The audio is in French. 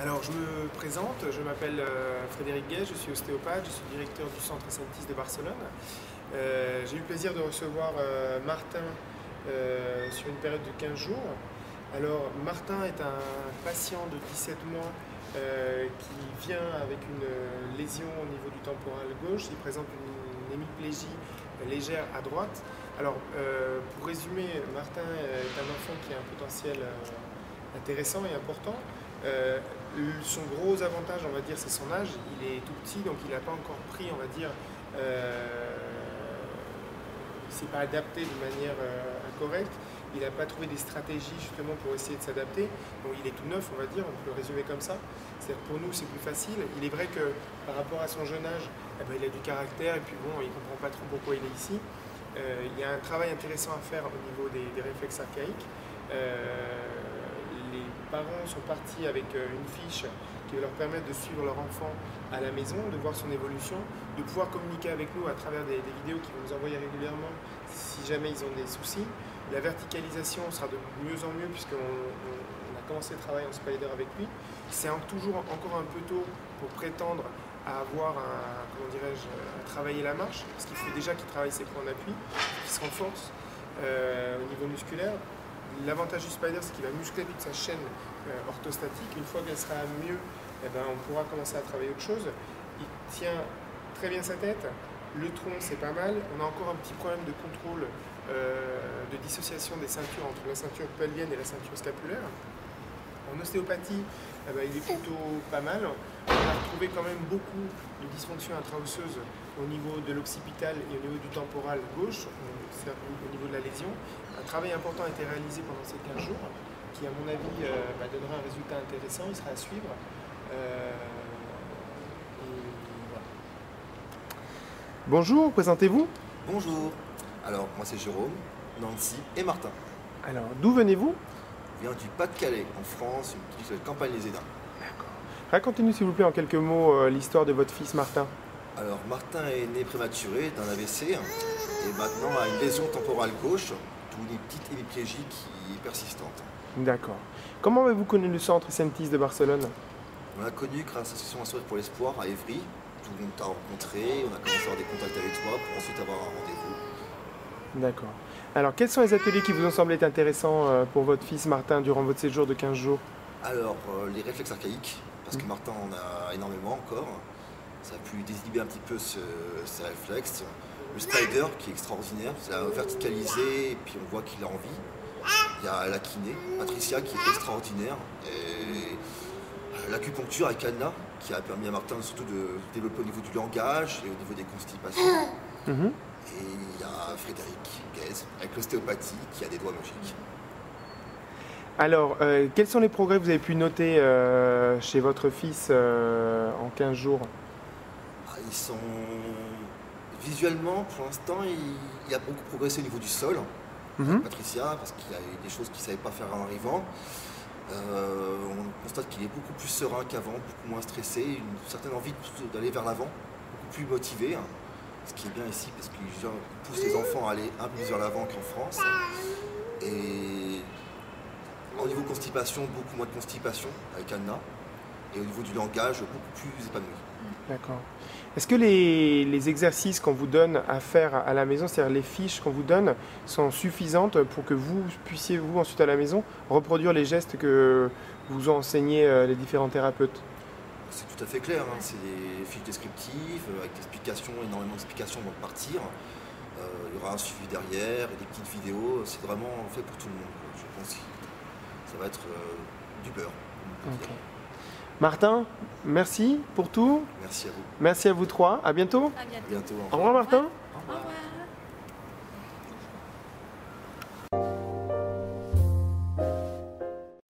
Alors je me présente, je m'appelle Frédéric Guay, je suis ostéopathe, je suis directeur du centre Essentis de Barcelone. J'ai eu le plaisir de recevoir Martin sur une période de 15 jours. Alors Martin est un patient de 17 mois qui vient avec une lésion au niveau du temporal gauche. Il présente une hémiplégie légère à droite. Alors pour résumer, Martin est un enfant qui a un potentiel intéressant et important. Son gros avantage, on va dire, c'est son âge. Il est tout petit, donc il n'a pas encore pris, on va dire, il ne s'est pas adapté de manière correcte. Il n'a pas trouvé des stratégies justement pour essayer de s'adapter. Donc il est tout neuf, on va dire, on peut le résumer comme ça. C'est-à-dire pour nous, c'est plus facile. Il est vrai que par rapport à son jeune âge, il a du caractère et puis bon, il ne comprend pas trop pourquoi il est ici. Il y a un travail intéressant à faire au niveau des réflexes archaïques. Les parents sont partis avec une fiche qui va leur permettre de suivre leur enfant à la maison, de voir son évolution, de pouvoir communiquer avec nous à travers des vidéos qu'ils vont nous envoyer régulièrement si jamais ils ont des soucis. La verticalisation sera de mieux en mieux puisqu'on a commencé le travail en spider avec lui. C'est toujours encore un peu tôt pour prétendre à avoir à travailler la marche, parce qu'il faut déjà qu'il travaille ses points d'appui, qu'il se renforce au niveau musculaire. L'avantage du spider, c'est qu'il va muscler toute sa chaîne orthostatique. Une fois qu'elle sera mieux, on pourra commencer à travailler autre chose. Il tient très bien sa tête. Le tronc, c'est pas mal. On a encore un petit problème de contrôle, de dissociation des ceintures entre la ceinture pelvienne et la ceinture scapulaire. En ostéopathie, il est plutôt pas mal. On a retrouvé quand même beaucoup de dysfonctions intra-osseuses au niveau de l'occipital et au niveau du temporal gauche, au niveau de la lésion. Un travail important a été réalisé pendant ces 15 jours, qui à mon avis donnera un résultat intéressant, il sera à suivre. Voilà. Bonjour, présentez-vous. Bonjour, alors moi c'est Jérôme, Nancy et Martin. Alors, d'où venez-vous? Je viens du Pas-de-Calais, en France, une petite ville de Campagne-les-Édins. D'accord. Racontez-nous s'il vous plaît en quelques mots l'histoire de votre fils Martin. Alors Martin est né prématuré d'un AVC et maintenant a une lésion temporale gauche, d'où une petite hémiplégie qui est persistante. D'accord. Comment avez-vous connu le centre Essentis de Barcelone? On l'a connu grâce à l'association Un Sourire pour l'Espoir à Évry, d'où on t'a rencontré, on a commencé à avoir des contacts avec toi pour ensuite avoir un rendez-vous. D'accord. Alors quels sont les ateliers qui vous ont semblé être intéressants pour votre fils Martin durant votre séjour de 15 jours? Alors les réflexes archaïques, parce que Martin en a énormément encore. Ça a pu désinhiber un petit peu ses réflexes. Le spider qui est extraordinaire, c'est la verticalisé et puis on voit qu'il a envie. Il y a la kiné, Patricia qui est extraordinaire. Et l'acupuncture avec Anna qui a permis à Martin surtout de développer au niveau du langage et au niveau des constipations. Et il y a Frédéric Guay avec l'ostéopathie qui a des doigts magiques. Alors, quels sont les progrès que vous avez pu noter chez votre fils en 15 jours? Ils sont visuellement, pour l'instant, il a beaucoup progressé au niveau du sol, avec Patricia, parce qu'il y a eu des choses qu'il ne savait pas faire en arrivant. On constate qu'il est beaucoup plus serein qu'avant, beaucoup moins stressé, une certaine envie d'aller vers l'avant, beaucoup plus motivé, ce qui est bien ici, parce qu'il pousse les enfants à aller un peu plus vers l'avant qu'en France. Et au niveau constipation, beaucoup moins de constipation avec Anna, et au niveau du langage, beaucoup plus épanoui. D'accord. Est-ce que les exercices qu'on vous donne à faire à la maison, c'est-à-dire les fiches qu'on vous donne, sont suffisantes pour que vous puissiez, vous, ensuite à la maison, reproduire les gestes que vous ont enseignés les différents thérapeutes? C'est tout à fait clair, c'est des fiches descriptives, avec explications, énormément d'explications avant de partir. Il y aura un suivi derrière et des petites vidéos, c'est vraiment fait pour tout le monde. Je pense que ça va être du beurre. Okay. Martin, merci pour tout. Merci à vous. Merci à vous trois. À bientôt. À bientôt. À bientôt. Au revoir Martin. Au revoir. Au revoir.